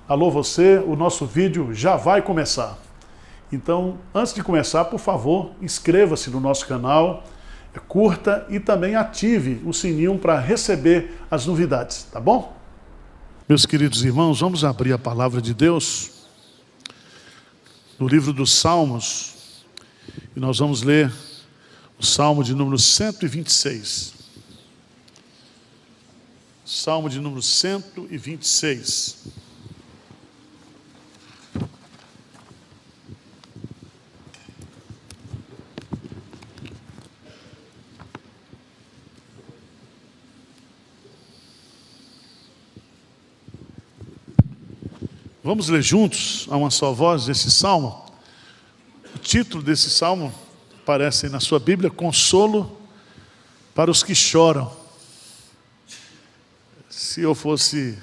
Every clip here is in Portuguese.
Alô você, o nosso vídeo já vai começar. Então, antes de começar, por favor, inscreva-se no nosso canal, curta e também ative o sininho para receber as novidades, tá bom? Meus queridos irmãos, vamos abrir a palavra de Deus no livro dos Salmos e nós vamos ler o Salmo de número 126. Salmo de número 126. Vamos ler juntos, a uma só voz, esse salmo. O título desse salmo aparece na sua Bíblia: Consolo para os que choram. Se eu fosse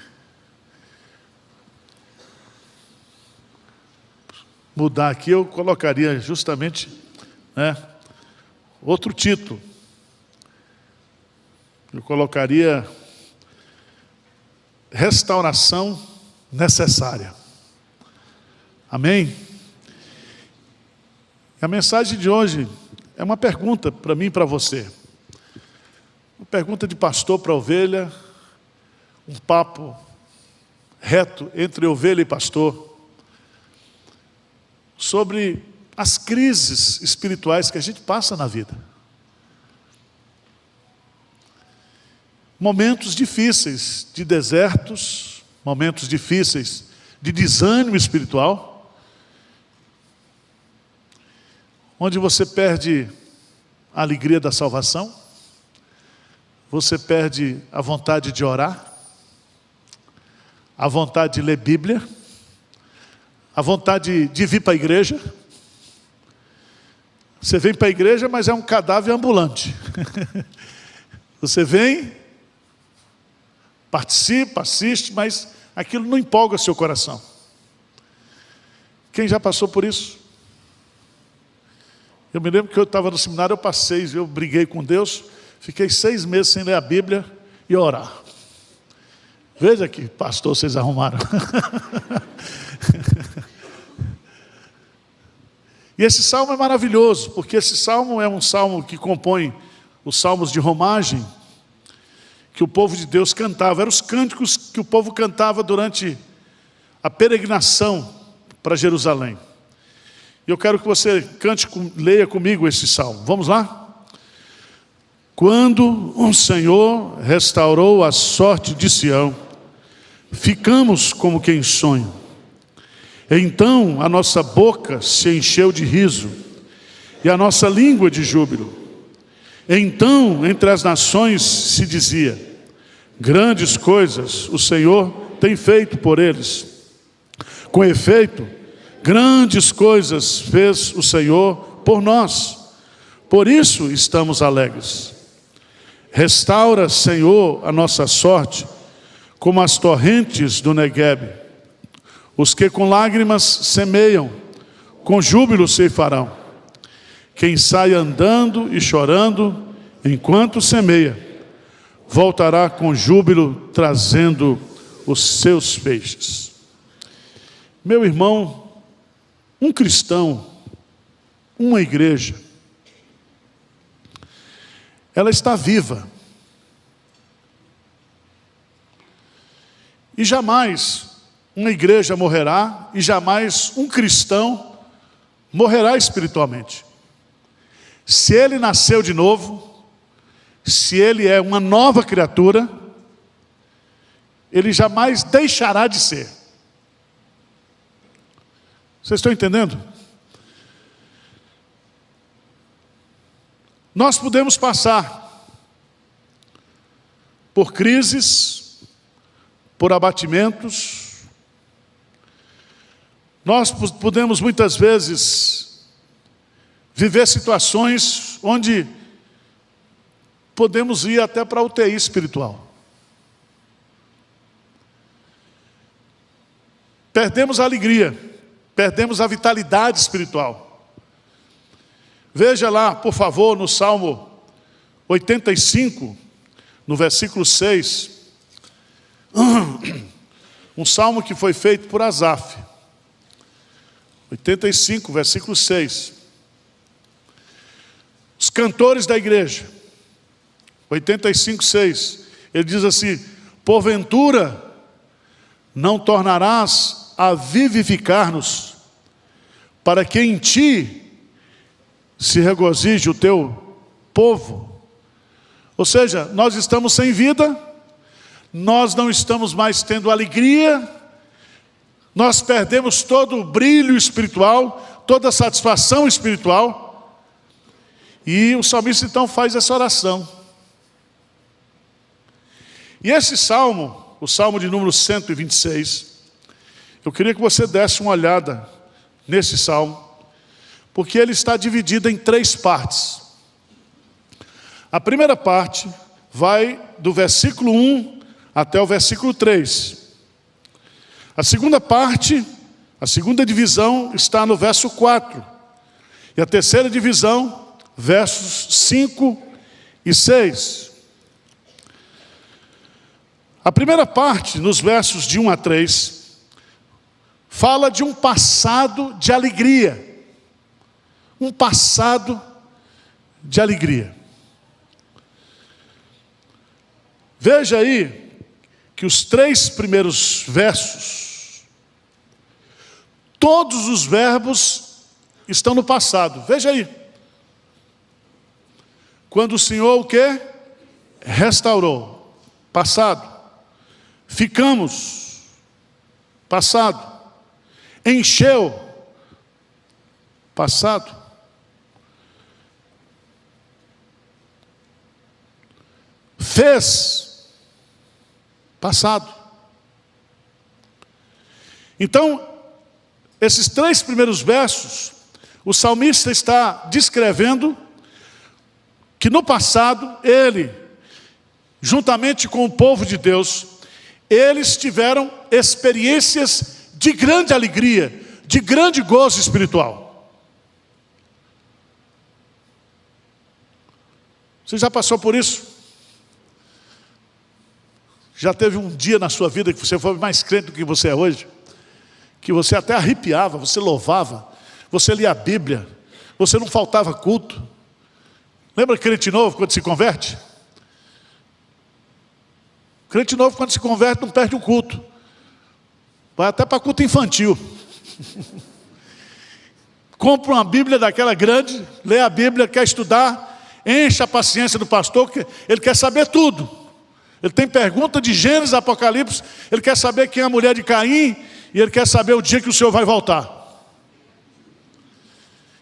mudar aqui, eu colocaria justamente outro título. Eu colocaria Restauração Necessária. Amém? A mensagem de hoje é uma pergunta para mim e para você. Uma pergunta de pastor para ovelha, um papo reto entre ovelha e pastor, sobre as crises espirituais que a gente passa na vida. Momentos difíceis de desertos, momentos difíceis de desânimo espiritual, onde você perde a alegria da salvação, você perde a vontade de orar, a vontade de ler Bíblia, a vontade de vir para a igreja. Você vem para a igreja, mas é um cadáver ambulante. Você vem, participa, assiste, mas aquilo não empolga seu coração. Quem já passou por isso? Eu me lembro que eu estava no seminário, eu briguei com Deus, fiquei 6 meses sem ler a Bíblia e orar. Veja que pastor vocês arrumaram. E esse salmo é maravilhoso, porque esse salmo é um salmo que compõe os salmos de romagem, que o povo de Deus cantava. Eram os cânticos que o povo cantava durante a peregrinação para Jerusalém. E eu quero que você leia comigo esse salmo. Vamos lá? Quando o Senhor restaurou a sorte de Sião, ficamos como quem sonha. Então a nossa boca se encheu de riso e a nossa língua de júbilo. Então entre as nações se dizia: grandes coisas o Senhor tem feito por eles. Com efeito, grandes coisas fez o Senhor por nós. Por isso estamos alegres. Restaura, Senhor, a nossa sorte, como as torrentes do Neguebe. Os que com lágrimas semeiam, com júbilo ceifarão. Quem sai andando e chorando, enquanto semeia, voltará com júbilo, trazendo os seus feixes. Meu irmão, um cristão, uma igreja, ela está viva. E jamais uma igreja morrerá, e jamais um cristão morrerá espiritualmente. Se ele nasceu de novo, se ele é uma nova criatura, ele jamais deixará de ser. Vocês estão entendendo? Nós podemos passar por crises, por abatimentos. Nós podemos muitas vezes viver situações onde podemos ir até para a UTI espiritual. Perdemos a alegria, perdemos a vitalidade espiritual. Veja lá, por favor, no Salmo 85, no versículo 6. um salmo que foi feito por Asaf. 85, versículo 6. Os cantores da igreja. 85, 6. Ele diz assim: porventura não tornarás a vivificar-nos, para que em ti se regozije o teu povo. Ou seja, nós estamos sem vida, nós não estamos mais tendo alegria, nós perdemos todo o brilho espiritual, toda a satisfação espiritual. E o salmista então faz essa oração. E esse salmo, o salmo de número 126, eu queria que você desse uma olhada nesse salmo, porque ele está dividido em 3 partes. A primeira parte vai do versículo 1 até o versículo 3. A segunda parte, a segunda divisão, está no verso 4. E a terceira divisão, versos 5 e 6. A primeira parte, nos versos de 1 a 3, fala de um passado de alegria. Um passado de alegria. Veja aí que os 3 primeiros versos, todos os verbos estão no passado. Veja aí. Quando o Senhor o quê? Restaurou. Passado. Ficamos. Passado. Encheu. Passado. Fez. Passado. Então, esses 3 primeiros versos, o salmista está descrevendo que no passado, ele, juntamente com o povo de Deus, eles tiveram experiências de grande alegria, de grande gozo espiritual. Você já passou por isso? Já teve um dia na sua vida que você foi mais crente do que você é hoje? Que você até arrepiava, você louvava, você lia a Bíblia, você não faltava culto. Lembra crente novo quando se converte? Crente novo quando se converte não perde um culto. Vai até para culto infantil. Compra uma Bíblia daquela grande, lê a Bíblia, quer estudar, enche a paciência do pastor, que ele quer saber tudo. Ele tem pergunta de Gênesis, Apocalipse, ele quer saber quem é a mulher de Caim, e ele quer saber o dia que o Senhor vai voltar.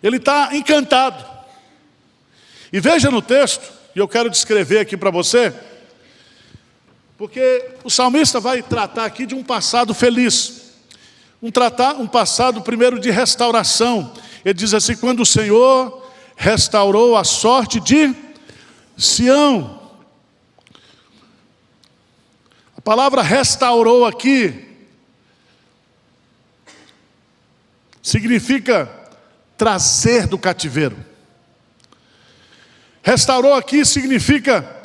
Ele está encantado. E veja no texto, e eu quero descrever aqui para você, porque o salmista vai tratar aqui de um passado feliz. Um passado primeiro de restauração. Ele diz assim: quando o Senhor restaurou a sorte de Sião. A palavra restaurou aqui significa trazer do cativeiro. Restaurou aqui significa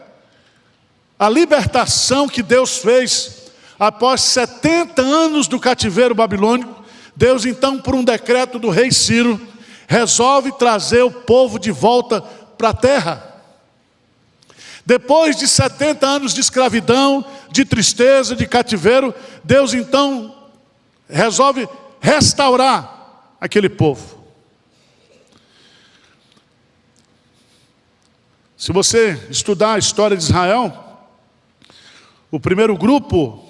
a libertação que Deus fez após 70 anos do cativeiro babilônico. Deus então, por um decreto do rei Ciro, resolve trazer o povo de volta para a terra. Depois de 70 anos de escravidão, de tristeza, de cativeiro, Deus então resolve restaurar aquele povo. Se você estudar a história de Israel, o primeiro grupo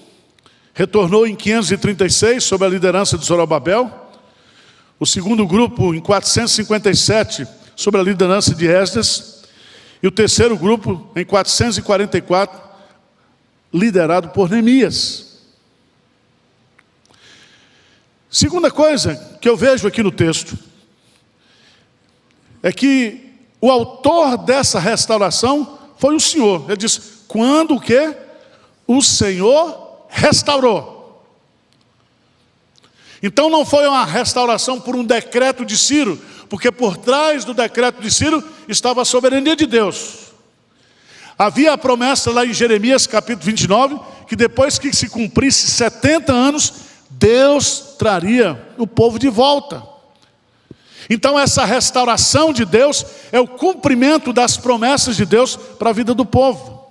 retornou em 536, sob a liderança de Zorobabel. O segundo grupo em 457, sob a liderança de Esdras. E o terceiro grupo em 444, liderado por Neemias. Segunda coisa que eu vejo aqui no texto é que o autor dessa restauração foi o Senhor. Ele diz: quando o quê? O Senhor restaurou. Então não foi uma restauração por um decreto de Ciro, porque por trás do decreto de Ciro estava a soberania de Deus. Havia a promessa lá em Jeremias capítulo 29, que depois que se cumprisse 70 anos, Deus traria o povo de volta. Então essa restauração de Deus é o cumprimento das promessas de Deus para a vida do povo.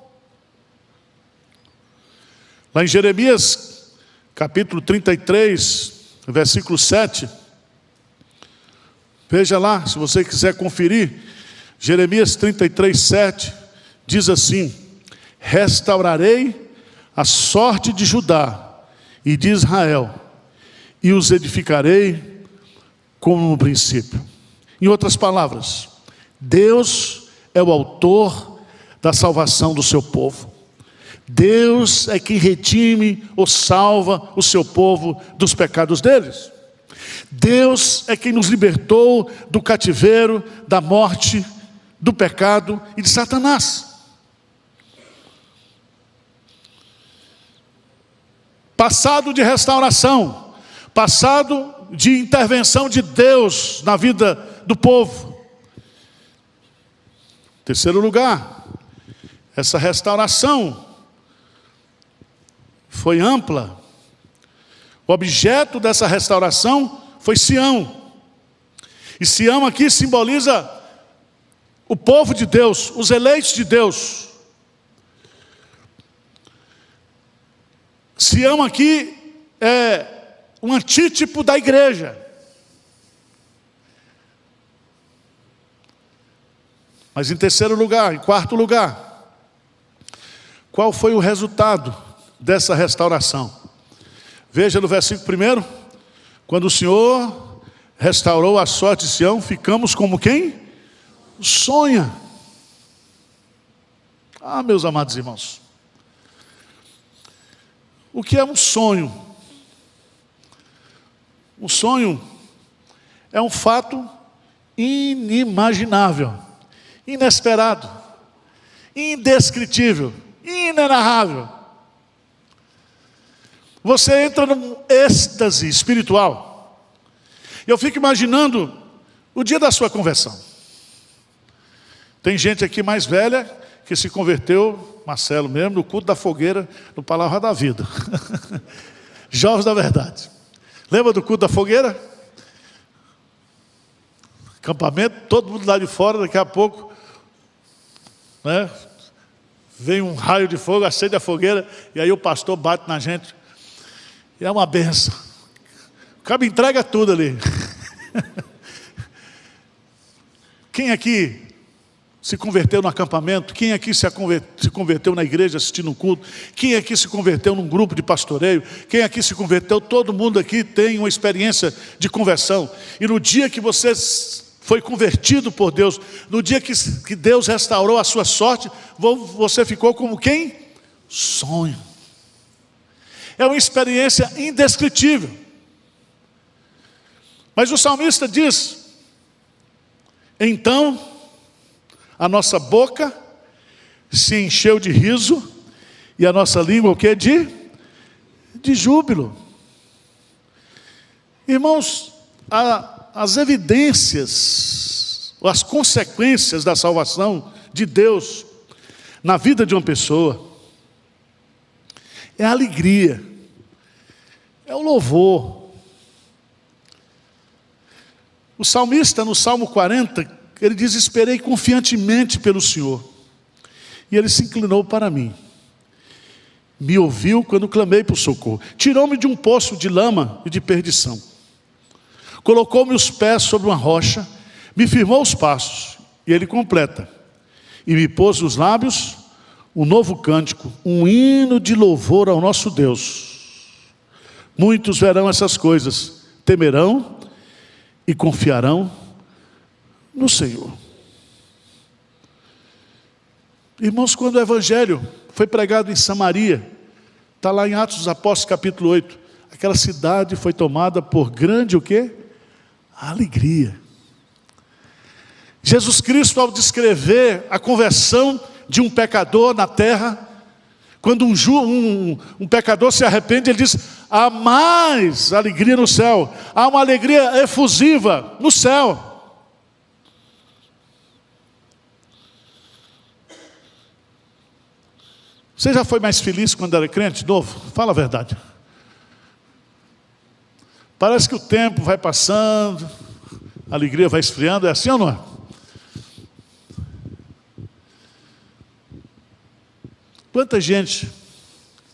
Lá em Jeremias, capítulo 33, versículo 7. Veja lá, se você quiser conferir. Jeremias 33, 7 diz assim: restaurarei a sorte de Judá e de Israel, e os edificarei como no princípio. Em outras palavras, Deus é o autor da salvação do seu povo. Deus é quem redime ou salva o seu povo dos pecados deles. Deus é quem nos libertou do cativeiro, da morte, do pecado e de Satanás. Passado de restauração, passado de intervenção de Deus na vida do povo. Terceiro lugar, essa restauração foi ampla. O objeto dessa restauração foi Sião. E Sião aqui simboliza o povo de Deus, os eleitos de Deus. Sião aqui é um antítipo da igreja. Mas em terceiro lugar, em quarto lugar, qual foi o resultado dessa restauração? Veja no versículo 1, quando o Senhor restaurou a sorte de Sião, ficamos como quem? Sonha. Ah, meus amados irmãos, o que é um sonho? Um sonho é um fato inimaginável, inesperado, indescritível, inenarrável. Você entra num êxtase espiritual. Eu fico imaginando o dia da sua conversão. Tem gente aqui mais velha que se converteu, Marcelo mesmo, no culto da fogueira, no Palavra da Vida. Jovens da Verdade. Lembra do culto da fogueira? Acampamento, todo mundo lá de fora, daqui a pouco, né? Vem um raio de fogo, acende a fogueira, e aí o pastor bate na gente. E é uma benção. O cara entrega tudo ali. Quem aqui se converteu no acampamento? Quem aqui se converteu na igreja assistindo um culto? Quem aqui se converteu num grupo de pastoreio? Quem aqui se converteu? Todo mundo aqui tem uma experiência de conversão. E no dia que você foi convertido por Deus, no dia que Deus restaurou a sua sorte, você ficou como quem? Sonho. É uma experiência indescritível. Mas o salmista diz: então a nossa boca se encheu de riso e a nossa língua o quê? De júbilo. Irmãos, as evidências, as consequências da salvação de Deus na vida de uma pessoa é a alegria, é o louvor. O salmista, no Salmo 40, ele diz: esperei confiantemente pelo Senhor, e Ele se inclinou para mim, me ouviu quando clamei por socorro, tirou-me de um poço de lama e de perdição, colocou-me os pés sobre uma rocha, me firmou os passos, e Ele completa, e me pôs nos lábios um novo cântico, um hino de louvor ao nosso Deus. Muitos verão essas coisas, temerão e confiarão no Senhor. Irmãos, quando o Evangelho foi pregado em Samaria, está lá em Atos dos Apóstolos capítulo 8, aquela cidade foi tomada por grande o quê? Alegria. Jesus Cristo, ao descrever a conversão de um pecador na terra, quando um pecador se arrepende, ele diz: há mais alegria no céu, há uma alegria efusiva no céu. Você já foi mais feliz quando era crente novo? Fala a verdade. Parece que o tempo vai passando, a alegria vai esfriando, é assim ou não é? Quanta gente,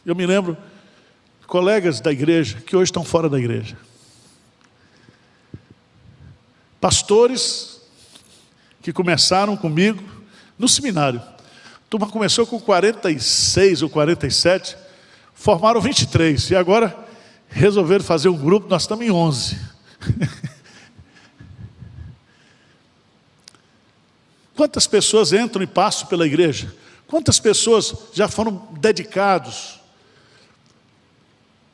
eu me lembro, colegas da igreja, que hoje estão fora da igreja. Pastores que começaram comigo no seminário. A turma começou com 46 ou 47, formaram 23, e agora resolveram fazer um grupo, nós estamos em 11. Quantas pessoas entram e passam pela igreja? Quantas pessoas já foram dedicados?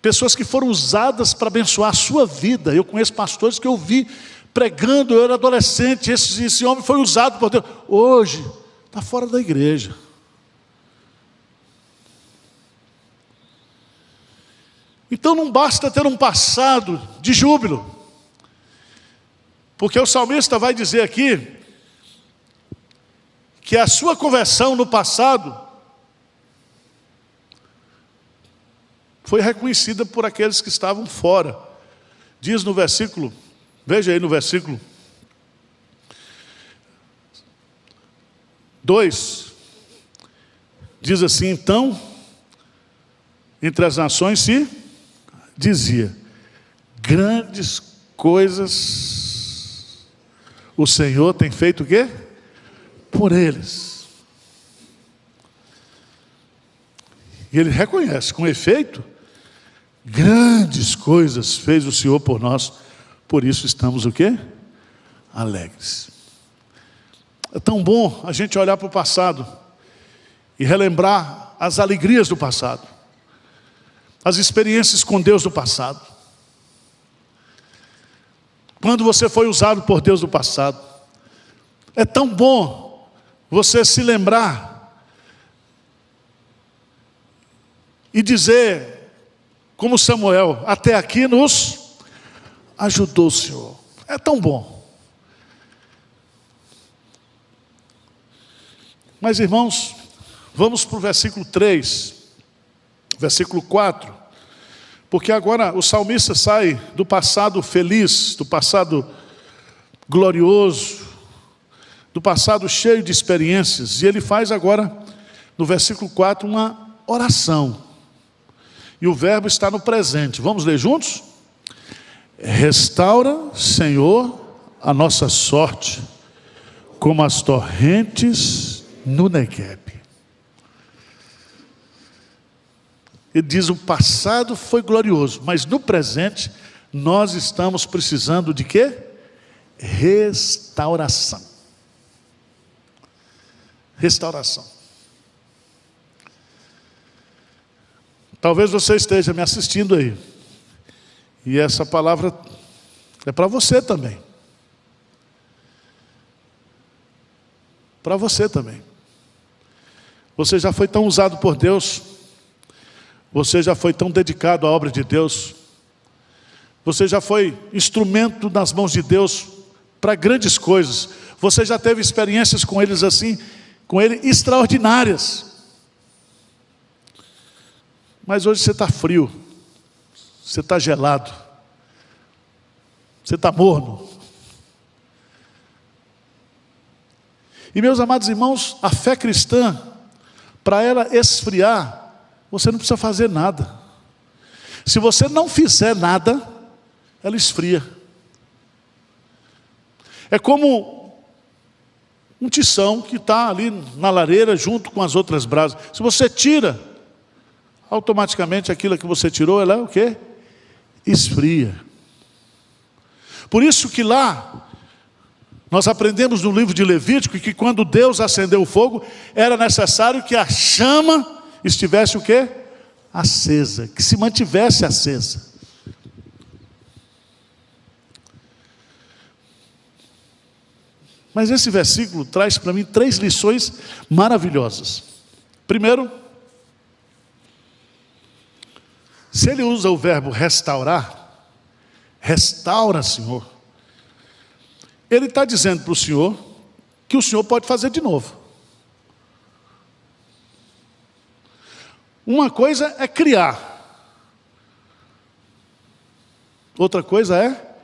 Pessoas que foram usadas para abençoar a sua vida. Eu conheço pastores que eu vi pregando, eu era adolescente, esse homem foi usado por Deus. Hoje, está fora da igreja. Então não basta ter um passado de júbilo. Porque o salmista vai dizer aqui que a sua conversão no passado foi reconhecida por aqueles que estavam fora. Diz no versículo, veja aí no versículo 2, diz assim: então, entre as nações se dizia, grandes coisas o Senhor tem feito o quê? Por eles. E ele reconhece, com efeito, grandes coisas fez o Senhor por nós, por isso estamos o quê? Alegres. É tão bom a gente olhar para o passado e relembrar as alegrias do passado, as experiências com Deus do passado. Quando você foi usado por Deus do passado, é tão bom você se lembrar e dizer, como Samuel, até aqui nos ajudou o Senhor. É tão bom. Mas irmãos, vamos para o versículo 3, versículo 4, porque agora o salmista sai do passado feliz, do passado glorioso, do passado cheio de experiências, e ele faz agora, no versículo 4, uma oração. E o verbo está no presente. Vamos ler juntos? Restaura, Senhor, a nossa sorte, como as torrentes no Negueb. Ele diz, o passado foi glorioso, mas no presente, nós estamos precisando de quê? Restauração. Restauração. Talvez você esteja me assistindo aí, e essa palavra é para você também. Para você também. Você já foi tão usado por Deus, você já foi tão dedicado à obra de Deus, você já foi instrumento nas mãos de Deus para grandes coisas, você já teve experiências com eles assim, com Ele extraordinárias. Mas hoje você está frio, você está gelado, você está morno. E meus amados irmãos, a fé cristã, para ela esfriar, você não precisa fazer nada. Se você não fizer nada, ela esfria. É como um tição que está ali na lareira junto com as outras brasas. Se você tira, automaticamente aquilo que você tirou, ela é o quê? Esfria. Por isso que lá, nós aprendemos no livro de Levítico que quando Deus acendeu o fogo, era necessário que a chama estivesse o quê? Acesa, que se mantivesse acesa. Mas esse versículo traz para mim 3 lições maravilhosas. Primeiro, se ele usa o verbo restaurar, restaura, Senhor, ele está dizendo para o Senhor que o Senhor pode fazer de novo. Uma coisa é criar, outra coisa é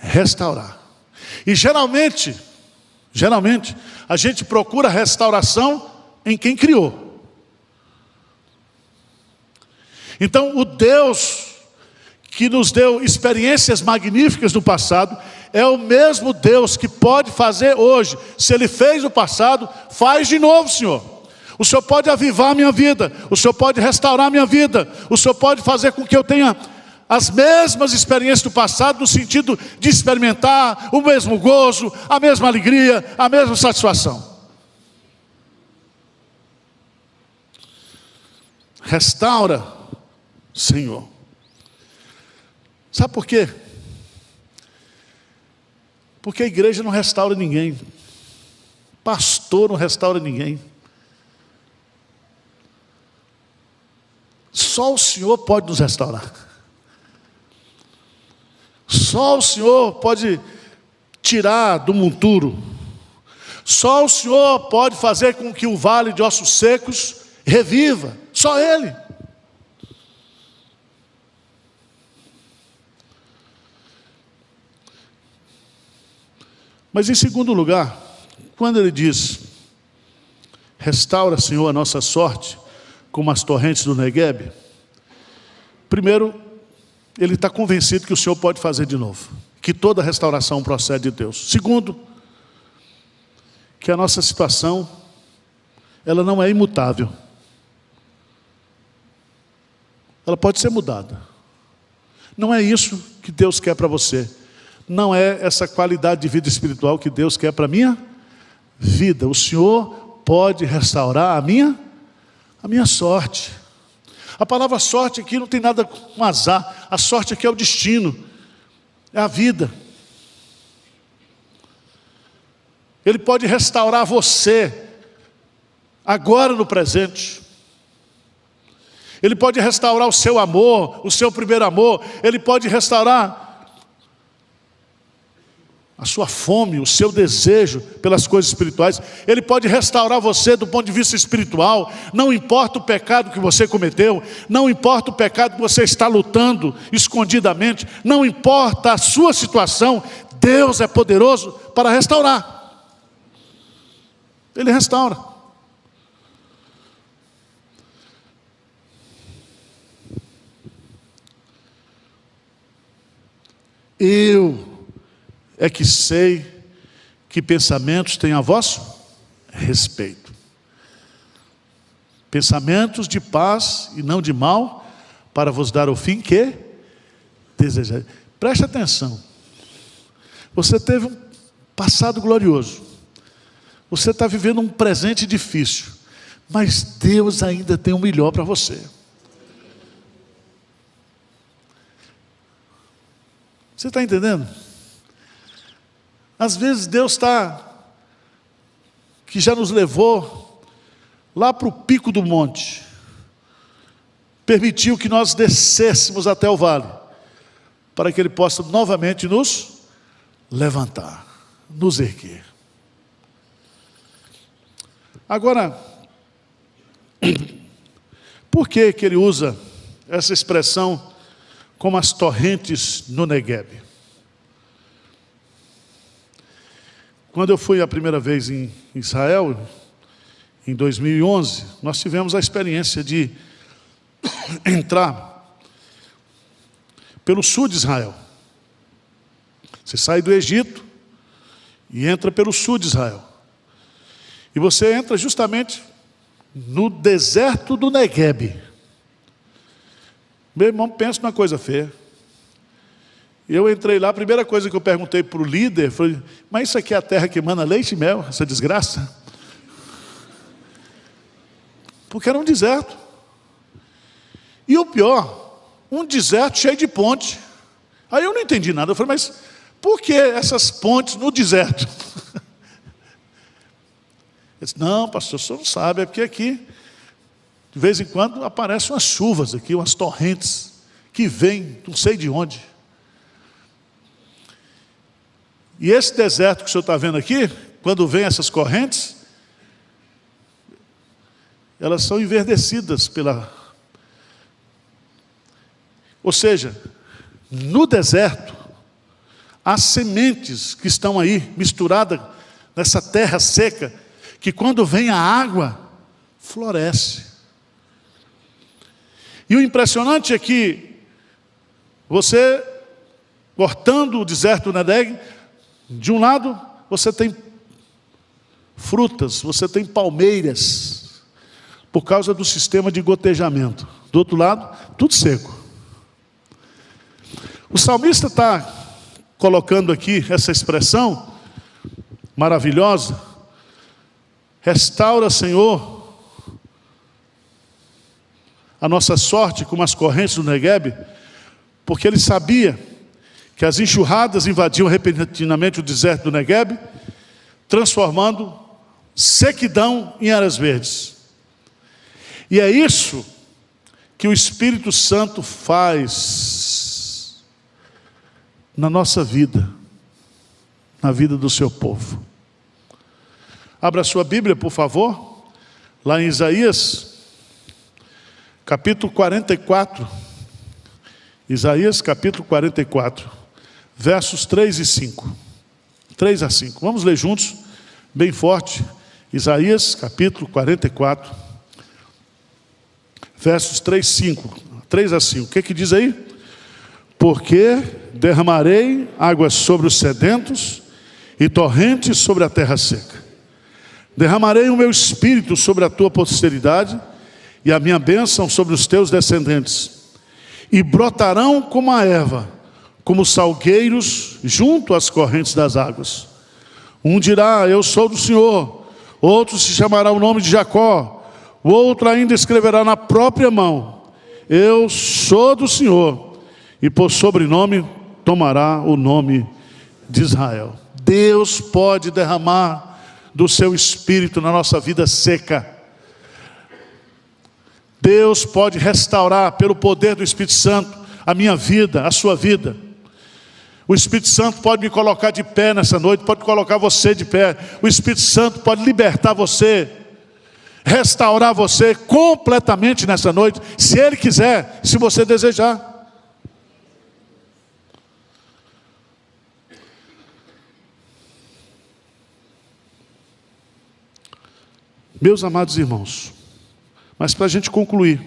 restaurar. E geralmente, a gente procura restauração em quem criou. Então, o Deus que nos deu experiências magníficas no passado, é o mesmo Deus que pode fazer hoje. Se Ele fez no passado, faz de novo, Senhor. O Senhor pode avivar a minha vida, o Senhor pode restaurar a minha vida, o Senhor pode fazer com que eu tenha as mesmas experiências do passado, no sentido de experimentar o mesmo gozo, a mesma alegria, a mesma satisfação. Restaura, Senhor. Sabe por quê? Porque a igreja não restaura ninguém, pastor não restaura ninguém. Só o Senhor pode nos restaurar. Só o Senhor pode tirar do monturo. Só o Senhor pode fazer com que o vale de ossos secos reviva. Só Ele. Mas em segundo lugar, quando Ele diz: restaura, Senhor, a nossa sorte, como as torrentes do Neguebe. Primeiro, Ele está convencido que o Senhor pode fazer de novo, que toda restauração procede de Deus. Segundo, que a nossa situação, ela não é imutável. Ela pode ser mudada. Não é isso que Deus quer para você. Não é essa qualidade de vida espiritual que Deus quer para a minha vida. O Senhor pode restaurar a minha sorte. A palavra sorte aqui não tem nada com azar. A sorte aqui é o destino, é a vida. Ele pode restaurar você agora no presente. Ele pode restaurar o seu amor, o seu primeiro amor. Ele pode restaurar a sua fome, o seu desejo pelas coisas espirituais. Ele pode restaurar você do ponto de vista espiritual. Não importa o pecado que você cometeu, não importa o pecado que você está lutando escondidamente, não importa a sua situação, Deus é poderoso para restaurar. Ele restaura. Eu é que sei que pensamentos têm a vosso respeito. Pensamentos de paz e não de mal, para vos dar o fim que desejáis. Preste atenção. Você teve um passado glorioso. Você está vivendo um presente difícil. Mas Deus ainda tem o melhor para você. Você está entendendo? Às vezes Deus que já nos levou lá para o pico do monte, permitiu que nós descêssemos até o vale, para que Ele possa novamente nos levantar, nos erguer. Agora, por que Ele usa essa expressão como as torrentes no Neguebe? Quando eu fui a primeira vez em Israel, em 2011, nós tivemos a experiência de entrar pelo sul de Israel. Você sai do Egito e entra pelo sul de Israel. E você entra justamente no deserto do Neguebe. Meu irmão, pensa numa coisa feia. Eu entrei lá, a primeira coisa que eu perguntei para o líder foi: mas isso aqui é a terra que emana leite e mel, essa desgraça? Porque era um deserto. E o pior, um deserto cheio de ponte. Aí eu não entendi nada. Eu falei: mas por que essas pontes no deserto? Ele disse: não, pastor, o senhor não sabe, é porque aqui, de vez em quando, aparecem umas chuvas aqui, umas torrentes, que vêm, não sei de onde. E esse deserto que o senhor está vendo aqui, quando vem essas correntes, elas são enverdecidas Ou seja, no deserto, há sementes que estão aí, misturadas nessa terra seca, que quando vem a água, floresce. E o impressionante é que você, cortando o deserto do Negueb, de um lado você tem frutas, você tem palmeiras, por causa do sistema de gotejamento. Do outro lado, tudo seco. O salmista está colocando aqui essa expressão maravilhosa: restaura, Senhor, a nossa sorte como as correntes do Negueb, porque ele sabia que as enxurradas invadiam repentinamente o deserto do Negueb, transformando sequidão em áreas verdes. E é isso que o Espírito Santo faz na nossa vida, na vida do seu povo. Abra sua Bíblia, por favor, lá em Isaías, capítulo 44. Isaías, capítulo 44, versos 3 e 5. 3 a 5. Vamos ler juntos, bem forte. Isaías, capítulo 44, versos 3 a 5. O que diz aí? Porque derramarei águas sobre os sedentos e torrentes sobre a terra seca. Derramarei o meu espírito sobre a tua posteridade e a minha bênção sobre os teus descendentes. E brotarão como a erva, como salgueiros junto às correntes das águas. Um dirá, eu sou do Senhor. Outro se chamará o nome de Jacó. O outro ainda escreverá na própria mão, eu sou do Senhor. E por sobrenome tomará o nome de Israel. Deus pode derramar do seu Espírito na nossa vida seca. Deus pode restaurar pelo poder do Espírito Santo a minha vida, a sua vida. O Espírito Santo pode me colocar de pé nessa noite, pode colocar você de pé. O Espírito Santo pode libertar você, restaurar você completamente nessa noite, se Ele quiser, se você desejar. Meus amados irmãos, mas para a gente concluir,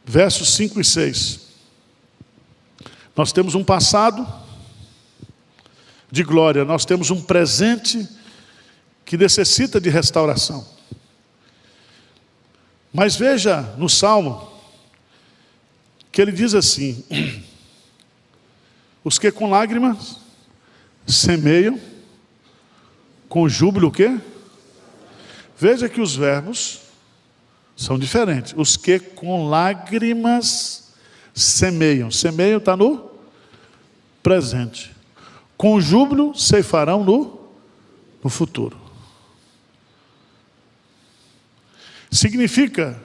versos 5 e 6, nós temos um passado de glória, nós temos um presente que necessita de restauração. Mas veja no Salmo, que ele diz assim, os que com lágrimas semeiam, com júbilo o quê? Veja que os verbos são diferentes. Os que com lágrimas semeiam. Semeiam está no presente. Com júbilo ceifarão no futuro. Significa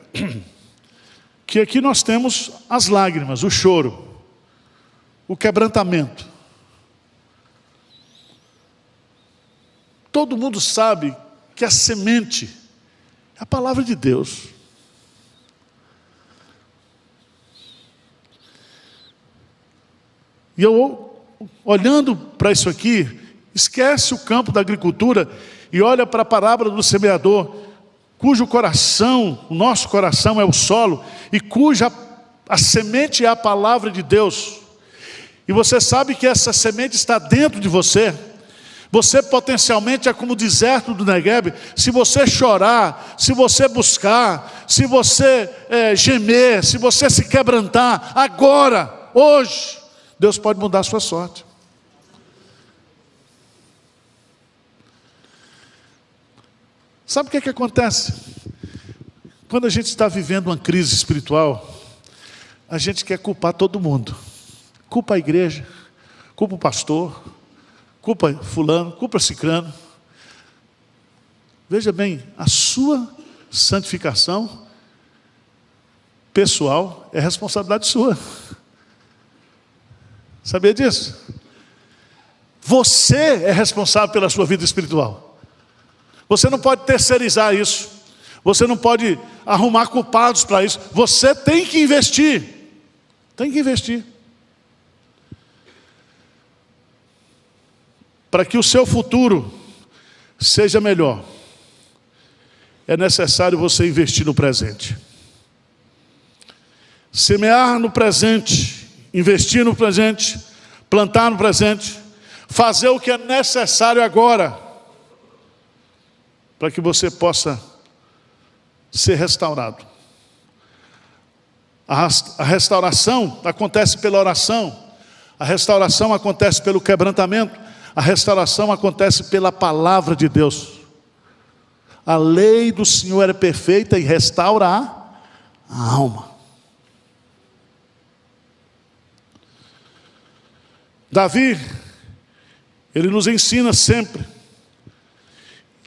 que aqui nós temos as lágrimas, o choro, o quebrantamento. Todo mundo sabe que a semente é a palavra de Deus. E eu, olhando para isso aqui, esquece o campo da agricultura e olha para a parábola do semeador, cujo coração, o nosso coração é o solo, e cuja a semente é a palavra de Deus. E você sabe que essa semente está dentro de você. Você potencialmente é como o deserto do Negueb. Se você chorar, se você buscar, se você gemer, se você se quebrantar, agora, hoje, Deus pode mudar a sua sorte. Sabe o que acontece? Quando a gente está vivendo uma crise espiritual, a gente quer culpar todo mundo. Culpa a igreja, culpa o pastor, culpa fulano, culpa cicrano. Veja bem, a sua santificação pessoal é responsabilidade sua. Sabia disso? Você é responsável pela sua vida espiritual. Você não pode terceirizar isso. Você não pode arrumar culpados para isso. Você tem que investir. Tem que investir. Para que o seu futuro seja melhor, é necessário você investir no presente. Semear no presente, investir no presente, plantar no presente, fazer o que é necessário agora, para que você possa ser restaurado. A restauração acontece pela oração, a restauração acontece pelo quebrantamento, a restauração acontece pela palavra de Deus. A lei do Senhor é perfeita e restaura a alma. Davi, ele nos ensina sempre.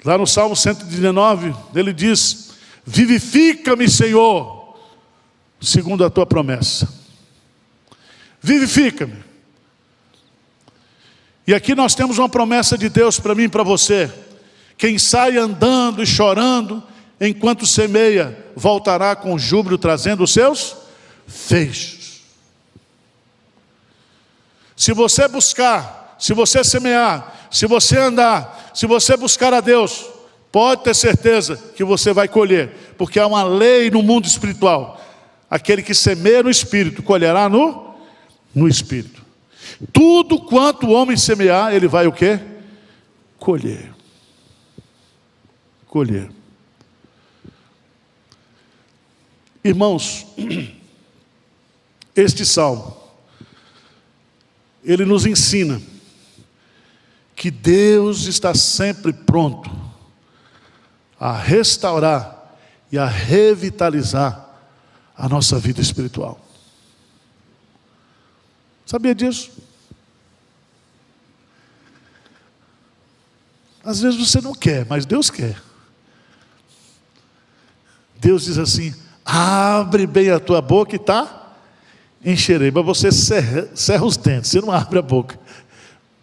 Lá no Salmo 119, ele diz: vivifica-me, Senhor, segundo a tua promessa. Vivifica-me. E aqui nós temos uma promessa de Deus para mim e para você. Quem sai andando e chorando, enquanto semeia, voltará com júbilo, trazendo os seus feixes. Se você buscar, se você semear, se você andar, se você buscar a Deus, pode ter certeza que você vai colher, porque há uma lei no mundo espiritual. Aquele que semeia no Espírito, colherá no Espírito. Tudo quanto o homem semear, ele vai o quê? Colher. Colher. Irmãos, este salmo, ele nos ensina que Deus está sempre pronto a restaurar e a revitalizar a nossa vida espiritual. Sabia disso? Às vezes você não quer, mas Deus quer. Deus diz assim: abre bem a tua boca e encherei. Mas você cerra os dentes, você não abre a boca.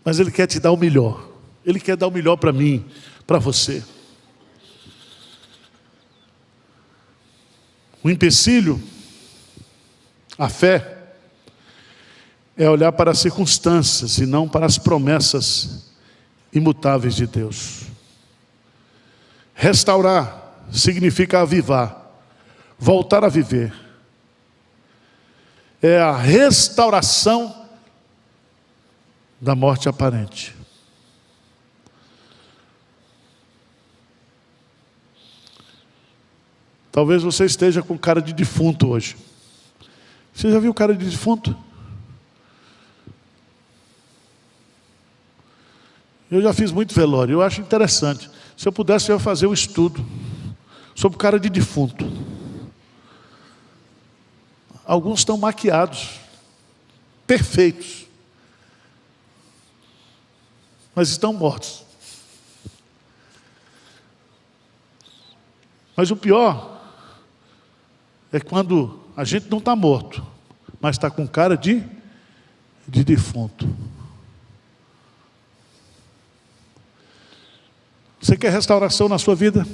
Mas Ele quer te dar o melhor. Ele quer dar o melhor para mim, para você. O empecilho, a fé, é olhar para as circunstâncias e não para as promessas imutáveis de Deus. Restaurar significa avivar, voltar a viver. É a restauração da morte aparente. Talvez você esteja com cara de defunto hoje. Você já viu cara de defunto? Eu já fiz muito velório, eu acho interessante. Se eu pudesse, eu ia fazer um estudo sobre cara de defunto. Alguns estão maquiados, perfeitos, mas estão mortos. Mas o pior é quando a gente não está morto, mas está com cara de defunto. Você quer restauração na sua vida?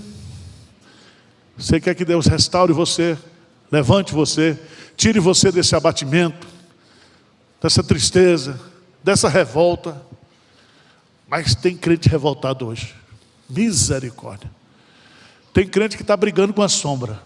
Você quer que Deus restaure você, levante você, tire você desse abatimento, dessa tristeza, dessa revolta? Mas tem crente revoltado hoje. Misericórdia. Tem crente que está brigando com a sombra.